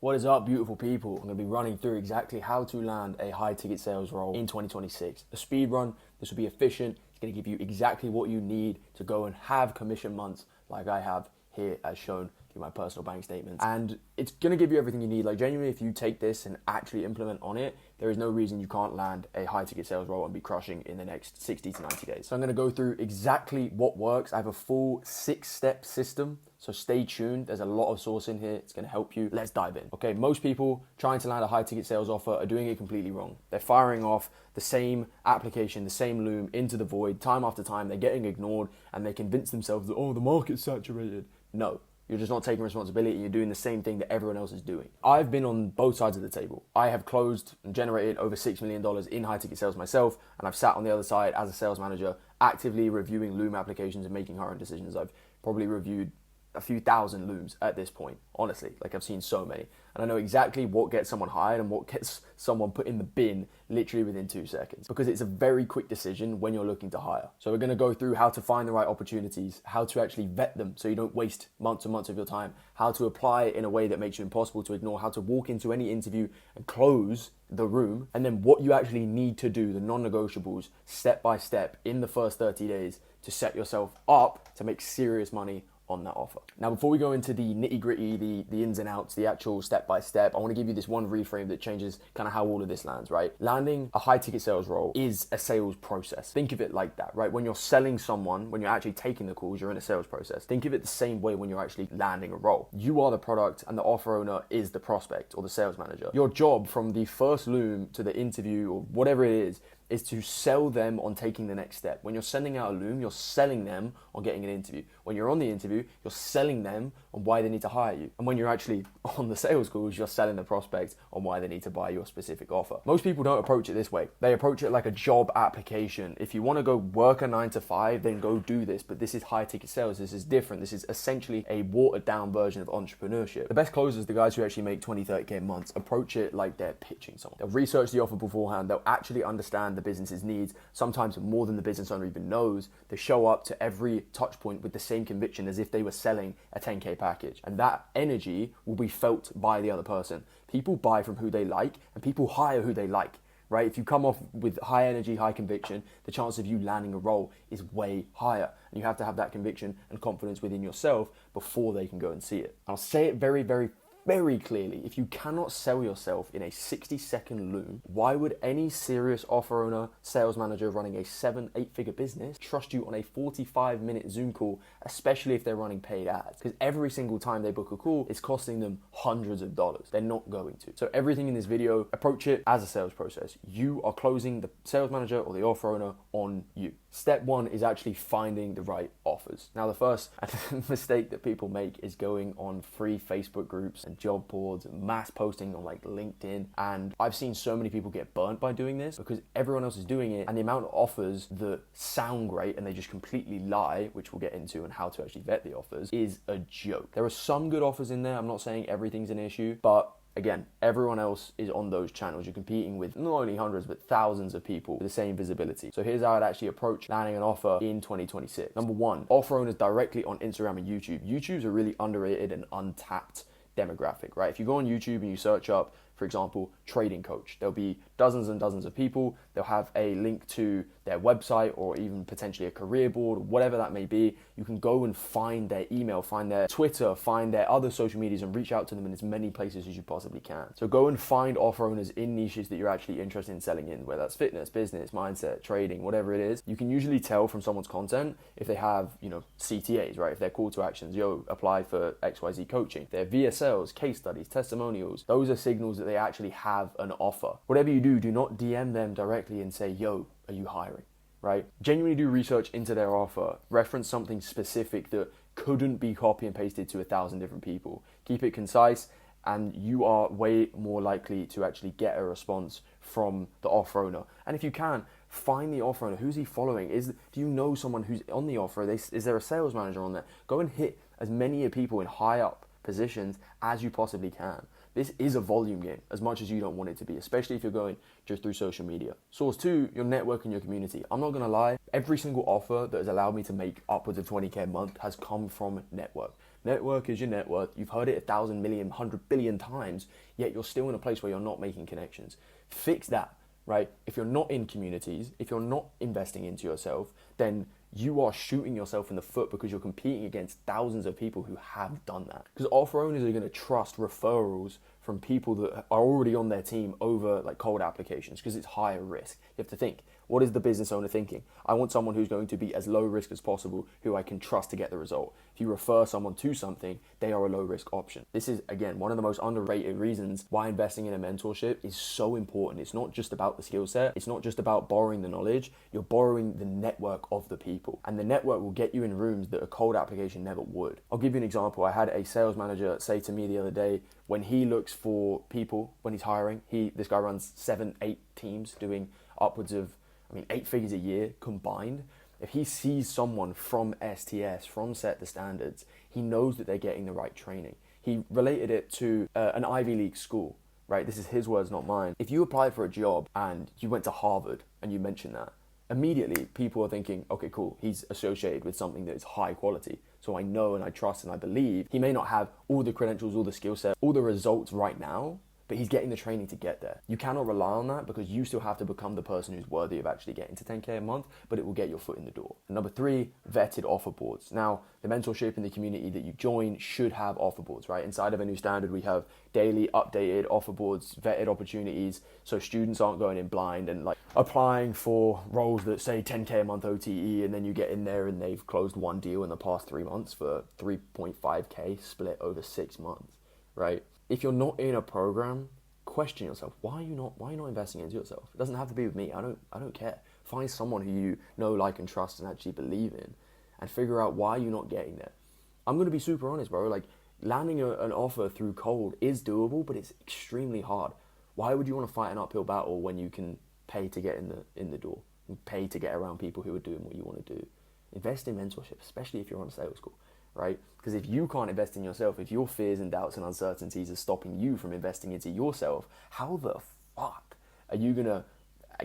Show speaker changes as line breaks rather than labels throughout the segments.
What is up, beautiful people? I'm going to be running through exactly how to land a high ticket sales role in 2026. A speed run, this will be efficient. It's going to give you exactly what you need to go and have commission months like I have here as shown through my personal bank statements. And it's going to give you everything you need. Like genuinely, if you take this and actually implement on it, there is no reason you can't land a high ticket sales role and be crushing in the next 60 to 90 days. So I'm going to go through exactly what works. I have a full 6-step system. So stay tuned. There's a lot of source in here. It's going to help you. Let's dive in. Okay, most people trying to land a high ticket sales offer are doing it completely wrong. They're firing off the same application, the same Loom into the void time after time. They're getting ignored and they convince themselves that, oh, the market's saturated. No, you're just not taking responsibility. You're doing the same thing that everyone else is doing. I've been on both sides of the table. I have closed and generated over $6 million in high ticket sales myself. And I've sat on the other side as a sales manager, actively reviewing Loom applications and making hiring decisions. I've probably reviewed a few thousand Looms at this point, honestly. Like, I've seen so many, and I know exactly what gets someone hired and what gets someone put in the bin literally within 2 seconds, because it's a very quick decision when you're looking to hire. So we're going to go through how to find the right opportunities, how to actually vet them so you don't waste months and months of your time, how to apply it in a way that makes you impossible to ignore, how to walk into any interview and close the room, and then what you actually need to do, the non-negotiables, step by step in the first 30 days to set yourself up to make serious money on that offer. Now, before we go into the nitty gritty, the ins and outs, the actual step by step, I want to give you this one reframe that changes kind of how all of this lands, right? Landing a high ticket sales role is a sales process. Think of it like that, right? When you're selling someone, when you're actually taking the calls, you're in a sales process. Think of it the same way when you're actually landing a role. You are the product and the offer owner is the prospect or the sales manager. Your job from the first Loom to the interview or whatever it is to sell them on taking the next step. When you're sending out a Loom, you're selling them on getting an interview. When you're on the interview, you're selling them on why they need to hire you. And when you're actually on the sales calls, you're selling the prospect on why they need to buy your specific offer. Most people don't approach it this way. They approach it like a job application. If you want to go work a 9 to 5, then go do this. But this is high ticket sales. This is different. This is essentially a watered down version of entrepreneurship. The best closers, the guys who actually make 20, 30K months, approach it like they're pitching someone. They'll research the offer beforehand. They'll actually understand the business's needs, sometimes more than the business owner even knows. They show up to every touch point with the same conviction as if they were selling a 10K package. And that energy will be felt by the other person. People buy from who they like and people hire who they like, right? If you come off with high energy, high conviction, the chance of you landing a role is way higher. And you have to have that conviction and confidence within yourself before they can go and see it. I'll say it very, very clearly. If you cannot sell yourself in a 60-second Loom, why would any serious offer owner, sales manager running a 7-8 figure business trust you on a 45-minute Zoom call, especially if they're running paid ads? Because every single time they book a call, it's costing them hundreds of dollars. They're not going to. So everything in this video, approach it as a sales process. You are closing the sales manager or the offer owner on you. Step 1 is actually finding the right offers. Now, the first mistake that people make is going on free Facebook groups and job boards and mass posting on like LinkedIn. And I've seen so many people get burnt by doing this because everyone else is doing it, and the amount of offers that sound great and they just completely lie, which we'll get into, and how to actually vet the offers, is a joke. There are some good offers in there. I'm not saying everything's an issue, but again, everyone else is on those channels. You're competing with not only hundreds, but thousands of people with the same visibility. So here's how I'd actually approach landing an offer in 2026. Number 1, offer owners directly on Instagram and YouTube. YouTube's a really underrated and untapped demographic, right? If you go on YouTube and you search up, for example, trading coach, there'll be dozens and dozens of people. They'll have a link to their website or even potentially a career board or whatever that may be. You can go and find their email, find their Twitter, find their other social medias and reach out to them in as many places as you possibly can. So go and find offer owners in niches that you're actually interested in selling in, whether that's fitness, business, mindset, trading, whatever it is. You can usually tell from someone's content if they have, CTAs, right? If they're call to actions, apply for XYZ coaching. If they're VSLs, case studies, testimonials, those are signals that they actually have an offer. Whatever you do not DM them directly and say, are you hiring, right? Genuinely do research into their offer. Reference something specific that couldn't be copy and pasted to 1,000 different people. Keep it concise, and you are way more likely to actually get a response from the offer owner. And if you can, find the offer owner. Who's he following? Do you know someone who's on the offer? Is there a sales manager on there? Go and hit as many people in high up positions as you possibly can. This is a volume game as much as you don't want it to be, especially if you're going just through social media. Source 2, your network and your community. I'm not going to lie, every single offer that has allowed me to make upwards of 20K a month has come from network. Network is your net worth. You've heard it 1,000 million, 100 billion times, yet you're still in a place where you're not making connections. Fix that, right? If you're not in communities, if you're not investing into yourself, then you are shooting yourself in the foot because you're competing against thousands of people who have done that. Because offer owners are going to trust referrals from people that are already on their team over like cold applications because it's higher risk. You have to think, what is the business owner thinking? I want someone who's going to be as low risk as possible, who I can trust to get the result. If you refer someone to something, they are a low risk option. This is, again, one of the most underrated reasons why investing in a mentorship is so important. It's not just about the skill set. It's not just about borrowing the knowledge. You're borrowing the network of the people. And the network will get you in rooms that a cold application never would. I'll give you an example. I had a sales manager say to me the other day, when he looks for people, when he's hiring, this guy runs 7-8 teams doing upwards of 8 figures a year combined. If he sees someone from STS, from Set the Standards, he knows that they're getting the right training. He related it to an Ivy League school, right? This is his words, not mine. If you applied for a job and you went to Harvard and you mentioned that, immediately people are thinking, okay, cool, he's associated with something that is high quality. So I know and I trust and I believe he may not have all the credentials, all the skill set, all the results right now, but he's getting the training to get there. You cannot rely on that because you still have to become the person who's worthy of actually getting to 10K a month, but it will get your foot in the door. And number 3, vetted offer boards. Now, the mentorship and the community that you join should have offer boards, right? Inside of a new standard, we have daily updated offer boards, vetted opportunities, so students aren't going in blind and like applying for roles that say 10K a month OTE, and then you get in there and they've closed one deal in the past 3 months for 3.5K split over 6 months, right? If you're not in a program, question yourself. Why are you not investing into yourself? It doesn't have to be with me. I don't care. Find someone who you know, like, and trust and actually believe in, and figure out why you're not getting there. I'm going to be super honest, bro. Like, landing an offer through cold is doable, but it's extremely hard. Why would you want to fight an uphill battle when you can pay to get in the door and pay to get around people who are doing what you want to do? Invest in mentorship, especially if you're on a sales call, right? Because if you can't invest in yourself, if your fears and doubts and uncertainties are stopping you from investing into yourself, how the fuck are you going to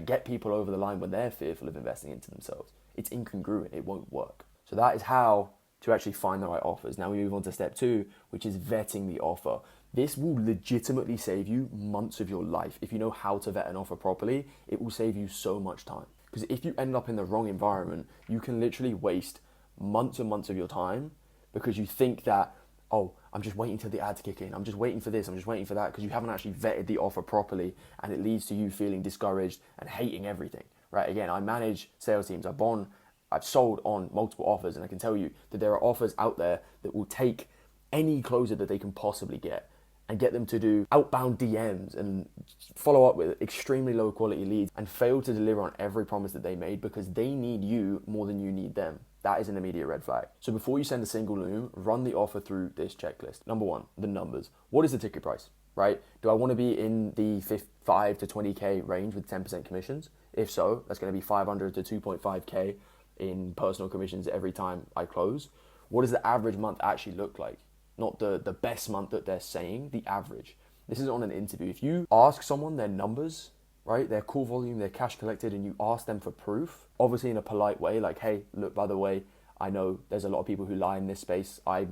get people over the line when they're fearful of investing into themselves? It's incongruent. It won't work. So that is how to actually find the right offers. Now we move on to step 2, which is vetting the offer. This will legitimately save you months of your life. If you know how to vet an offer properly, it will save you so much time. Because if you end up in the wrong environment, you can literally waste months and months of your time because you think that, oh, I'm just waiting till the ads kick in. I'm just waiting for this. I'm just waiting for that, because you haven't actually vetted the offer properly, and it leads to you feeling discouraged and hating everything, right? Again, I manage sales teams. I've sold on multiple offers, and I can tell you that there are offers out there that will take any closer that they can possibly get and get them to do outbound DMs and follow up with extremely low quality leads and fail to deliver on every promise that they made because they need you more than you need them. That is an immediate red flag. So before you send a single Loom, run the offer through this checklist. Number 1, the numbers. What is the ticket price, right? Do I want to be in the 5 to 20K range with 10% commissions? If so, that's going to be 500 to 2.5K in personal commissions every time I close. What does the average month actually look like? Not the best month that they're saying, the average. This is on an interview. If you ask someone their numbers, right, their call volume, their cash collected, and you ask them for proof, obviously in a polite way, like, hey, look, by the way, I know there's a lot of people who lie in this space. I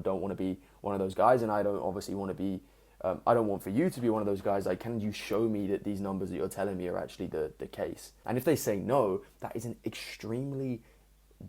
don't want to be one of those guys, and I don't obviously want to be, I don't want for you to be one of those guys. Like, can you show me that these numbers that you're telling me are actually the case? And if they say no, that is an extremely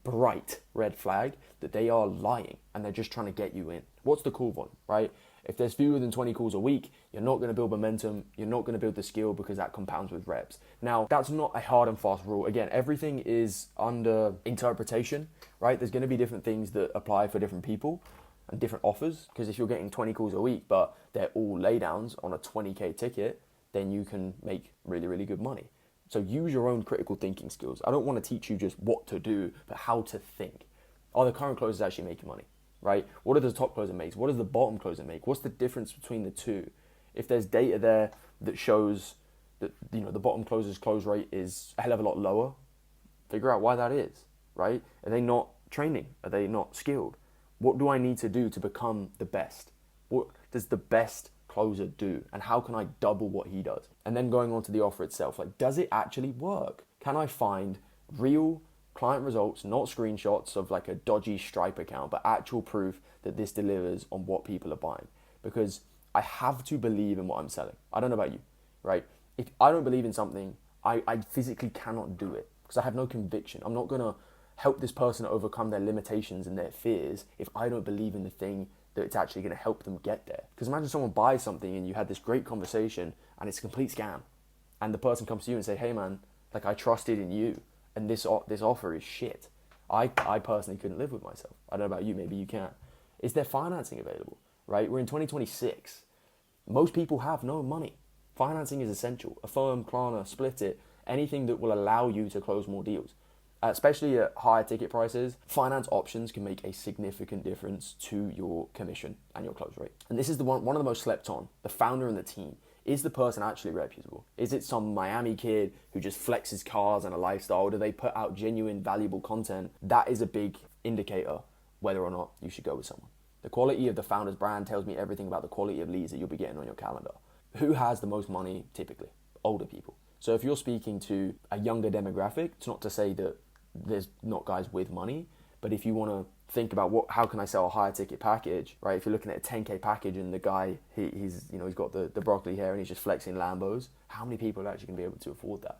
bright red flag that they are lying and they're just trying to get you in. What's the call volume, right? If there's fewer than 20 calls a week, you're not going to build momentum. You're not going to build the skill because that compounds with reps. Now, that's not a hard and fast rule. Again, everything is under interpretation, right? There's going to be different things that apply for different people and different offers. Because if you're getting 20 calls a week, but they're all laydowns on a 20K ticket, then you can make really, really good money. So use your own critical thinking skills. I don't want to teach you just what to do, but how to think. Are the current closers actually making money, right? What does the top closer make? What does the bottom closer make? What's the difference between the two? If there's data there that shows that, the bottom closer's close rate is a hell of a lot lower, figure out why that is, right? Are they not training? Are they not skilled? What do I need to do to become the best? What does the best closer do, and how can I double what he does? And then going on to the offer itself, like, does it actually work? Can I find real Client results, not screenshots of like a dodgy Stripe account, but actual proof that this delivers on what people are buying. Because I have to believe in what I'm selling. I don't know about you, right? If I don't believe in something, I physically cannot do it because I have no conviction. I'm not going to help this person overcome their limitations and their fears if I don't believe in the thing that it's actually going to help them get there. Because imagine someone buys something and you had this great conversation and it's a complete scam. And the person comes to you and say, hey man, like I trusted in you and this offer is shit. I personally couldn't live with myself. I don't know about you, maybe you can. Is there financing available, right? We're in 2026. Most people have no money. Financing is essential. Affirm, Klarna, Split It, anything that will allow you to close more deals. Especially at higher ticket prices, finance options can make a significant difference to your commission and your close rate. And this is one of the most slept on, the founder and the team. Is the person actually reputable? Is it some Miami kid who just flexes cars and a lifestyle? Do they put out genuine, valuable content? That is a big indicator whether or not you should go with someone. The quality of the founder's brand tells me everything about the quality of leads that you'll be getting on your calendar. Who has the most money typically? Older people. So if you're speaking to a younger demographic, it's not to say that there's not guys with money, but if you want to think about how can I sell a higher ticket package, right? If you're looking at a 10K package and the guy, he's got the broccoli hair and he's just flexing Lambos, how many people are actually going to be able to afford that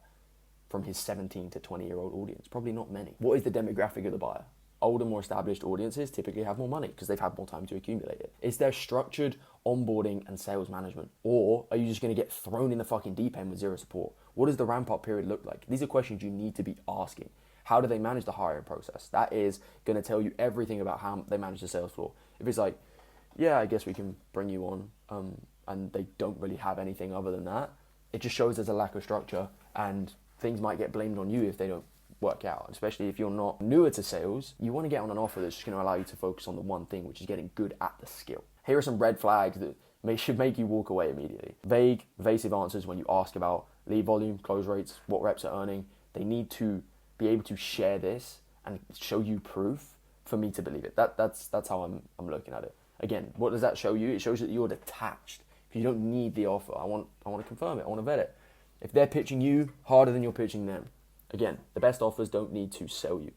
from his 17 to 20-year-old audience? Probably not many. What is the demographic of the buyer? Older, more established audiences typically have more money because they've had more time to accumulate it. Is there structured onboarding and sales management? Or are you just going to get thrown in the fucking deep end with zero support? What does the ramp up period look like? These are questions you need to be asking. How do they manage the hiring process? That is going to tell you everything about how they manage the sales floor. If it's like, yeah, I guess we can bring you on, and they don't really have anything other than that, it just shows there's a lack of structure and things might get blamed on you if they don't work out. Especially if you're not newer to sales, you want to get on an offer that's just going to allow you to focus on the one thing, which is getting good at the skill. Here are some red flags that should make you walk away immediately. Vague, evasive answers when you ask about lead volume, close rates, what reps are earning. They need to be able to share this and show you proof for me to believe it. That's how I'm looking at it. Again, what does that show you? It shows that you're detached. If you don't need the offer, I want to confirm it. I want to vet it. If they're pitching you harder than you're pitching them, again, the best offers don't need to sell you.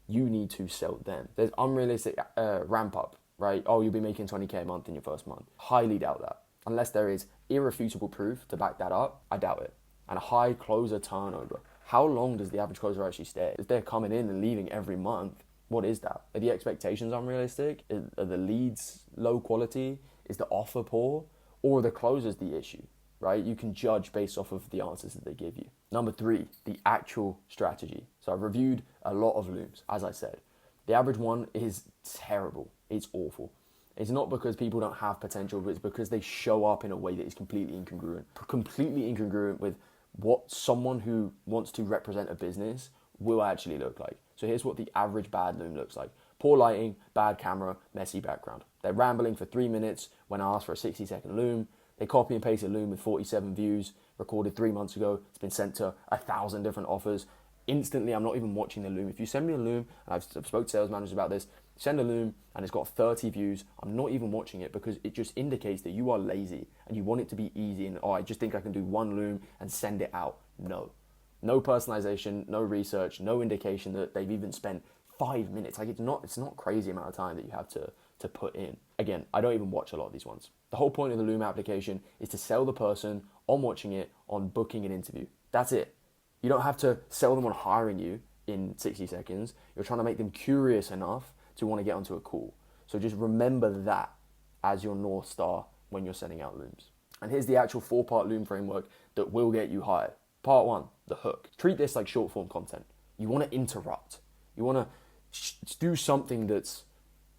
You need to sell them. There's unrealistic ramp up, right? Oh, you'll be making 20K a month in your first month. Highly doubt that. Unless there is irrefutable proof to back that up, I doubt it. And a high closer turnover. How long does the average closer actually stay? If they're coming in and leaving every month, what is that? Are the expectations unrealistic? Are the leads low quality? Is the offer poor? Or are the closers the issue, right? You can judge based off of the answers that they give you. Number 3, the actual strategy. So I've reviewed a lot of Looms, as I said. The average one is terrible. It's awful. It's not because people don't have potential, but it's because they show up in a way that is completely incongruent. Completely incongruent with what someone who wants to represent a business will actually look like. So here's what the average bad Loom looks like. Poor lighting, bad camera, messy background. They're rambling for 3 minutes when I ask for a 60-second Loom. They copy and paste a Loom with 47 views, recorded 3 months ago. It's been sent to 1,000 different offers. Instantly, I'm not even watching the Loom. If you send me a Loom, and I've spoke to sales managers about this, send a Loom and it's got 30 views, I'm not even watching it because it just indicates that you are lazy and you want it to be easy and, I just think I can do one Loom and send it out. No personalization, no research, no indication that they've even spent 5 minutes. Like it's not crazy amount of time that you have to put in. Again, I don't even watch a lot of these ones. The whole point of the Loom application is to sell the person on watching it, on booking an interview. That's it. You don't have to sell them on hiring you in 60 seconds. You're trying to make them curious enough to want to get onto a call. So just remember that as your North Star when you're sending out Looms. And here's the actual 4-part Loom framework that will get you hired. Part 1, the hook. Treat this like short form content. You want to interrupt. You want to do something that's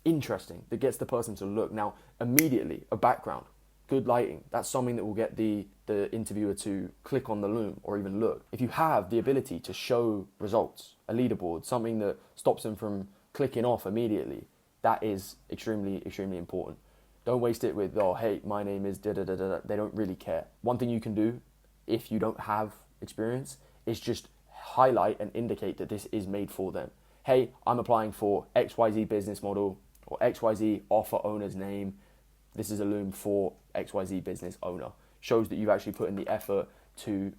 interesting, that gets the person to look. Now, immediately, a background, good lighting, that's something that will get the interviewer to click on the Loom or even look. If you have the ability to show results, a leaderboard, something that stops them from clicking off immediately, that is extremely, extremely important. Don't waste it with, oh, hey, my name is da-da-da-da. They don't really care. One thing you can do if you don't have experience is just highlight and indicate that this is made for them. Hey, I'm applying for XYZ business model or XYZ offer owner's name. This is a Loom for XYZ business owner. Shows that you've actually put in the effort to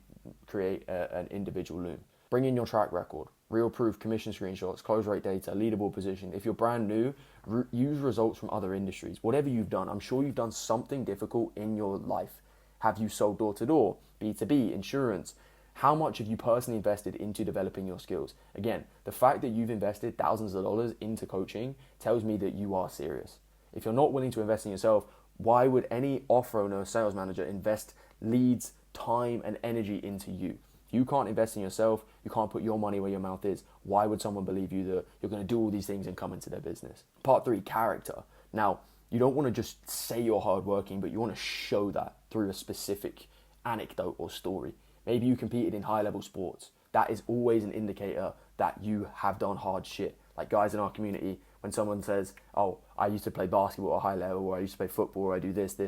create an individual Loom. Bring in your track record. real proof, commission screenshots, close rate data, leaderboard position. If you're brand new, use results from other industries. Whatever you've done, I'm sure you've done something difficult in your life. Have you sold door to door, B2B, insurance? How much have you personally invested into developing your skills? Again, the fact that you've invested thousands of dollars into coaching tells me that you are serious. If you're not willing to invest in yourself, why would any owner, sales manager invest leads, time, and energy into you? If you can't invest in yourself, you can't put your money where your mouth is, why would someone believe you that you're going to do all these things and come into their business? Part 3, character. Now, you don't want to just say you're hardworking, but you want to show that through a specific anecdote or story. Maybe you competed in high-level sports. That is always an indicator that you have done hard shit. Like guys in our community, when someone says, oh, I used to play basketball at a high level, or I used to play football, or I do this,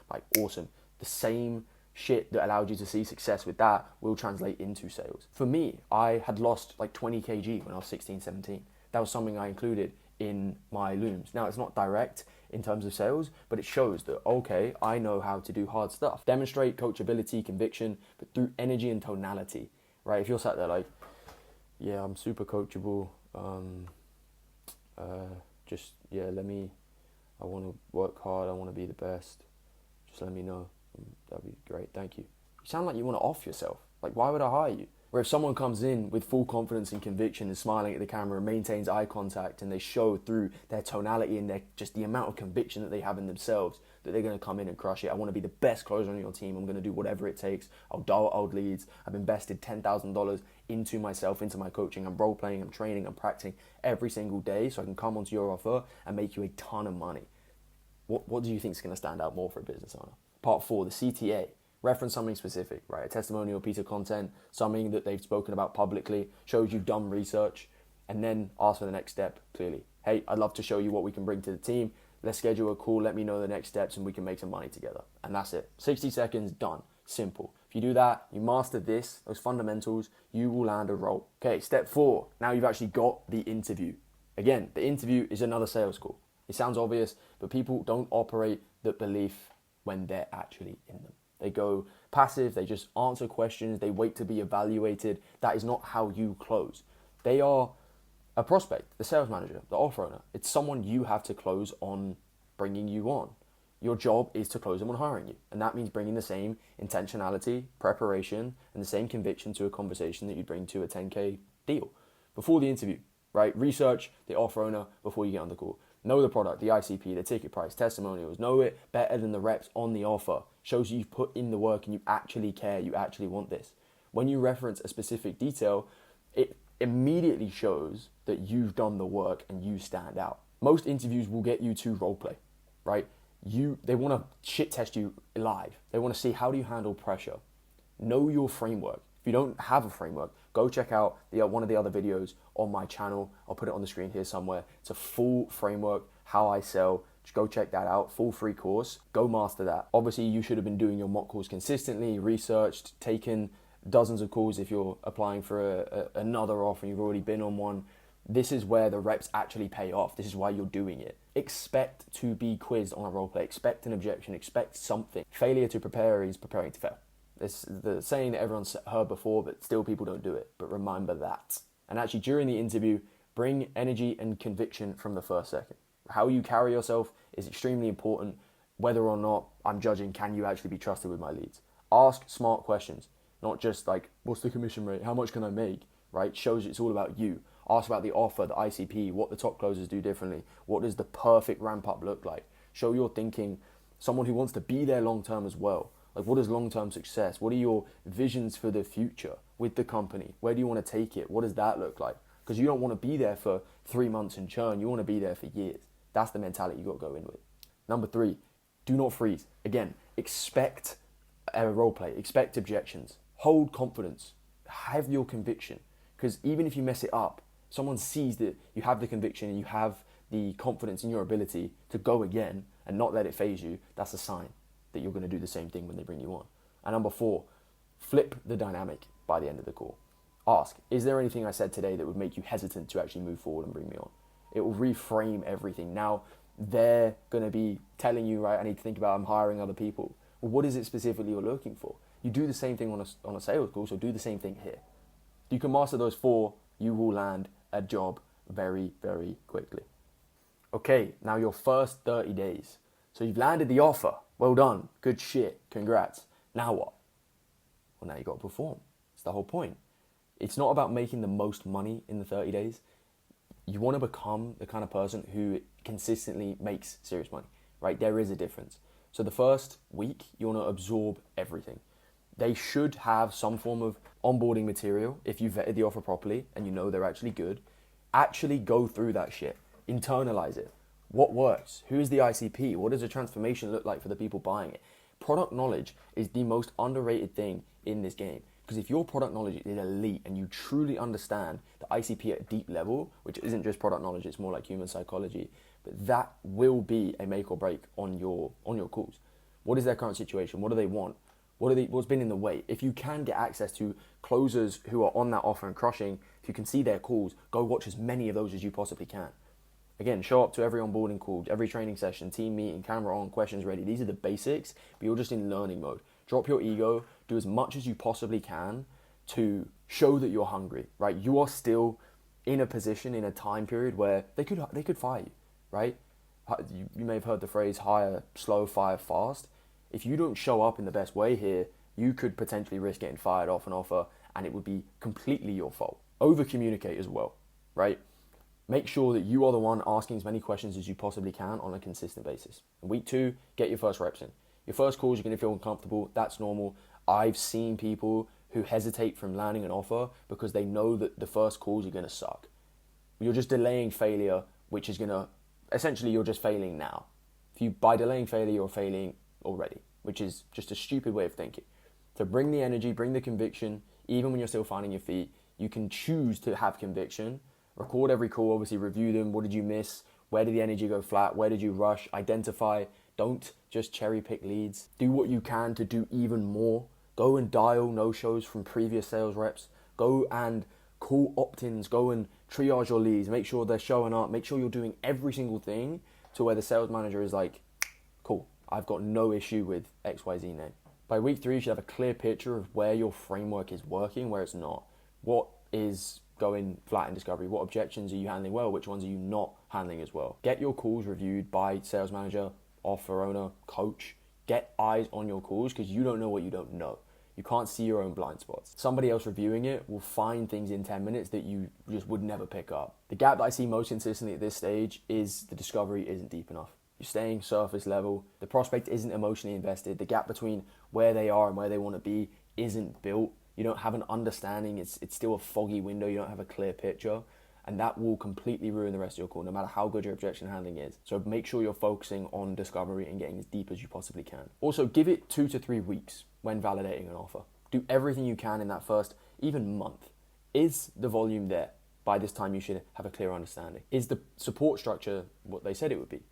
like awesome. The same shit that allowed you to see success with that will translate into sales. For me, I had lost like 20 kg when I was 16, 17. That was something I included in my Looms. Now, it's not direct in terms of sales, but it shows that, okay, I know how to do hard stuff. Demonstrate coachability, conviction, but through energy and tonality, right? If you're sat there like, yeah, I'm super coachable, I want to work hard, I want to be the best, just let me know, that'd be great, thank you. You sound like you want to off yourself. Like, why would I hire you? Where if someone comes in with full confidence and conviction and smiling at the camera and maintains eye contact, and they show through their tonality and their just the amount of conviction that they have in themselves that they're going to come in and crush it. I want to be the best closer on your team. I'm going to do whatever it takes. I'll dial old leads. I've invested $10,000 into myself, into my coaching. I'm role playing, I'm training, I'm practicing every single day so I can come onto your offer and make you a ton of money. What do you think is going to stand out more for a business owner? Part 4, the CTA. Reference something specific, right? A testimonial piece of content, something that they've spoken about publicly, shows you've done research, and then ask for the next step clearly. Hey, I'd love to show you what we can bring to the team. Let's schedule a call. Let me know the next steps and we can make some money together. And that's it. 60 seconds, done. Simple. If you do that, you master those fundamentals, you will land a role. Okay, step 4. Now you've actually got the interview. Again, the interview is another sales call. It sounds obvious, but people don't operate the belief when they're actually in them. They go passive, they just answer questions, they wait to be evaluated. That is not how you close. They are a prospect, the sales manager, the offer owner. It's someone you have to close on bringing you on. Your job is to close them on hiring you. And that means bringing the same intentionality, preparation, and the same conviction to a conversation that you'd bring to a 10K deal. Before the interview, right? Research the offer owner before you get on the call. Know the product, the ICP, the ticket price, testimonials. Know it better than the reps on the offer. Shows you've put in the work and you actually care, you actually want this. When you reference a specific detail, it immediately shows that you've done the work and you stand out. Most interviews will get you to role play, right? They want to shit test you live. They want to see how do you handle pressure. Know your framework. If you don't have a framework, go check out one of the other videos on my channel. I'll put it on the screen here somewhere. It's a full framework, how I sell. Just go check that out, full free course. Go master that. Obviously, you should have been doing your mock calls consistently, researched, taken dozens of calls if you're applying for another offer and you've already been on one. This is where the reps actually pay off. This is why you're doing it. Expect to be quizzed on a role play. Expect an objection. Expect something. Failure to prepare is preparing to fail. It's the saying that everyone's heard before, but still people don't do it. But remember that. And actually, during the interview, bring energy and conviction from the first second. How you carry yourself is extremely important. Whether or not I'm judging, can you actually be trusted with my leads? Ask smart questions, not just like, what's the commission rate? How much can I make? Right? Shows it's all about you. Ask about the offer, the ICP, what the top closers do differently. What does the perfect ramp up look like? Show your thinking, someone who wants to be there long term as well. Like, what is long-term success? What are your visions for the future with the company? Where do you want to take it? What does that look like? Because you don't want to be there for 3 months and churn. You want to be there for years. That's the mentality you got to go in with. Number 3, do not freeze. Again, expect a role play. Expect objections. Hold confidence. Have your conviction. Because even if you mess it up, someone sees that you have the conviction and you have the confidence in your ability to go again and not let it phase you. That's a sign that you're going to do the same thing when they bring you on. And number 4, flip the dynamic by the end of the call. Ask, is there anything I said today that would make you hesitant to actually move forward and bring me on? It will reframe everything. Now, they're going to be telling you, right, I need to think about I'm hiring other people. Well, what is it specifically you're looking for? You do the same thing on a sales call, so do the same thing here. You can master those 4, you will land a job very, very quickly. Okay, now your first 30 days. So you've landed the offer. Well done. Good shit. Congrats. Now what? Well, now you got to perform. It's the whole point. It's not about making the most money in the 30 days. You want to become the kind of person who consistently makes serious money, right? There is a difference. So the first week, you want to absorb everything. They should have some form of onboarding material if you vetted the offer properly and you know they're actually good. Actually go through that shit. Internalize it. What works? Who is the ICP? What does a transformation look like for the people buying it? Product knowledge is the most underrated thing in this game. Because if your product knowledge is elite and you truly understand the ICP at a deep level, which isn't just product knowledge, it's more like human psychology, but that will be a make or break on your calls. What is their current situation? What do they want? What's been in the way? If you can get access to closers who are on that offer and crushing, if you can see their calls, go watch as many of those as you possibly can. Again, show up to every onboarding call, every training session, team meeting, camera on, questions ready. These are the basics, but you're just in learning mode. Drop your ego, do as much as you possibly can to show that you're hungry, right? You are still in a position, in a time period where they could fire you, right? You may have heard the phrase hire slow, fire fast. If you don't show up in the best way here, you could potentially risk getting fired off an offer and it would be completely your fault. Over communicate as well, right? Make sure that you are the one asking as many questions as you possibly can on a consistent basis. In week 2, get your first reps in. Your first calls, you're going to feel uncomfortable. That's normal. I've seen people who hesitate from landing an offer because they know that the first calls are going to suck. You're just delaying failure, which is going to, essentially you're just failing now. By delaying failure, you're failing already, which is just a stupid way of thinking. So bring the energy, bring the conviction, even when you're still finding your feet. You can choose to have conviction. Record every call, obviously review them. What did you miss? Where did the energy go flat? Where did you rush? Identify. Don't just cherry pick leads. Do what you can to do even more. Go and dial no-shows from previous sales reps. Go and call opt-ins. Go and triage your leads. Make sure they're showing up. Make sure you're doing every single thing to where the sales manager is like, cool, I've got no issue with XYZ name. By week 3, you should have a clear picture of where your framework is working, where it's not. What is going flat in discovery? What objections are you handling well? Which ones are you not handling as well? Get your calls reviewed by sales manager, offer owner, coach. Get eyes on your calls because you don't know what you don't know. You can't see your own blind spots. Somebody else reviewing it will find things in 10 minutes that you just would never pick up. The gap that I see most consistently at this stage is the discovery isn't deep enough. You're staying surface level. The prospect isn't emotionally invested. The gap between where they are and where they want to be isn't built. You don't have an understanding. It's still a foggy window. You don't have a clear picture. And that will completely ruin the rest of your call, no matter how good your objection handling is. So make sure you're focusing on discovery and getting as deep as you possibly can. Also, give it 2 to 3 weeks when validating an offer. Do everything you can in that first, even month. Is the volume there? By this time, you should have a clear understanding. Is the support structure what they said it would be?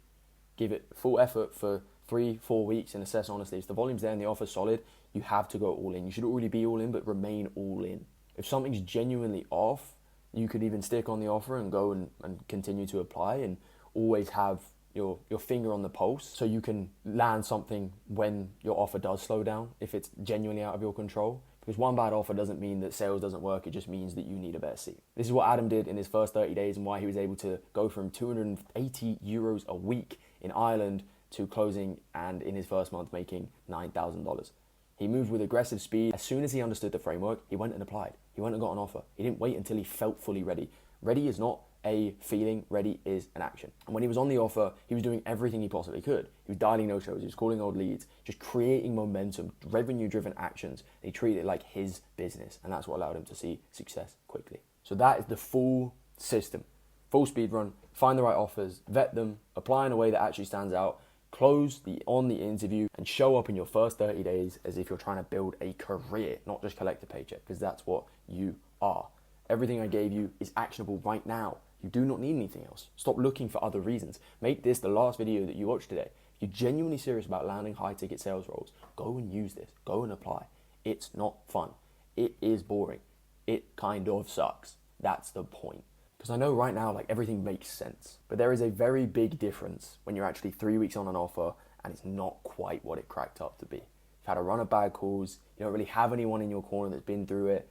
Give it full effort for 3-4 weeks and assess honestly. If the volume's there and the offer's solid, you have to go all in. You should already be all in, but remain all in. If something's genuinely off, you could even stick on the offer and go and continue to apply and always have your finger on the pulse so you can land something when your offer does slow down if it's genuinely out of your control. Because one bad offer doesn't mean that sales doesn't work, it just means that you need a better seat. This is what Adam did in his first 30 days and why he was able to go from 280 euros a week in Ireland to closing and in his first month making $9,000. He moved with aggressive speed. As soon as he understood the framework, he went and applied. He went and got an offer. He didn't wait until he felt fully ready. Ready is not a feeling, ready is an action. And when he was on the offer, he was doing everything he possibly could. He was dialing no-shows, he was calling old leads, just creating momentum, revenue-driven actions. He treated it like his business, and that's what allowed him to see success quickly. So that is the full system. Full speed run, find the right offers, vet them, apply in a way that actually stands out, close on the interview, and show up in your first 30 days as if you're trying to build a career, not just collect a paycheck, because that's what you are. Everything I gave you is actionable right now. You do not need anything else. Stop looking for other reasons. Make this the last video that you watch today. If you're genuinely serious about landing high-ticket sales roles, go and use this. Go and apply. It's not fun. It is boring. It kind of sucks. That's the point. Because I know right now, like, everything makes sense. But there is a very big difference when you're actually 3 weeks on an offer and it's not quite what it cracked up to be. You've had a run of bad calls. You don't really have anyone in your corner that's been through it.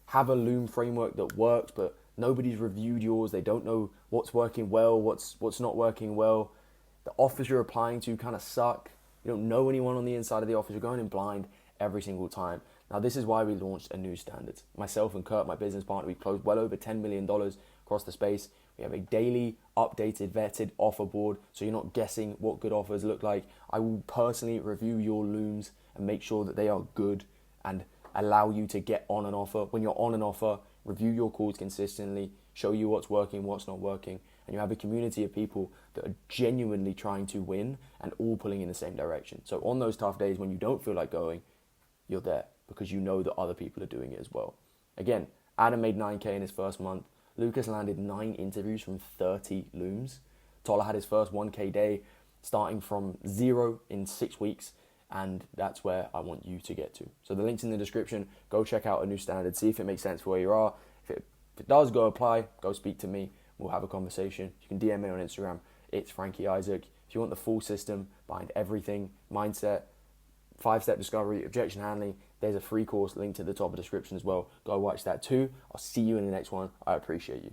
have a Loom framework that works, but nobody's reviewed yours. They don't know what's working well, what's not working well. The offers you're applying to kind of suck. You don't know anyone on the inside of the office. You're going in blind every single time. Now, this is why we launched a new standard. Myself and Kurt, my business partner, we closed well over $10 million across the space. We have a daily, updated, vetted offer board, so you're not guessing what good offers look like. I will personally review your Looms and make sure that they are good and allow you to get on an offer. When you're on an offer, review your calls consistently, show you what's working, what's not working, and you have a community of people that are genuinely trying to win and all pulling in the same direction. So on those tough days when you don't feel like going, you're there because you know that other people are doing it as well. Again, Adam made 9K in his first month. Lucas landed 9 interviews from 30 Looms. Tola had his first 1K day starting from 0 in 6 weeks. And that's where I want you to get to. So the link's in the description. Go check out a new standard. See if it makes sense for where you are. If it does, go apply. Go speak to me. We'll have a conversation. You can DM me on Instagram. It's Frankie Isaac. If you want the full system behind everything, mindset, 5-step discovery, objection handling, there's a free course linked to the top of the description as well. Go watch that too. I'll see you in the next one. I appreciate you.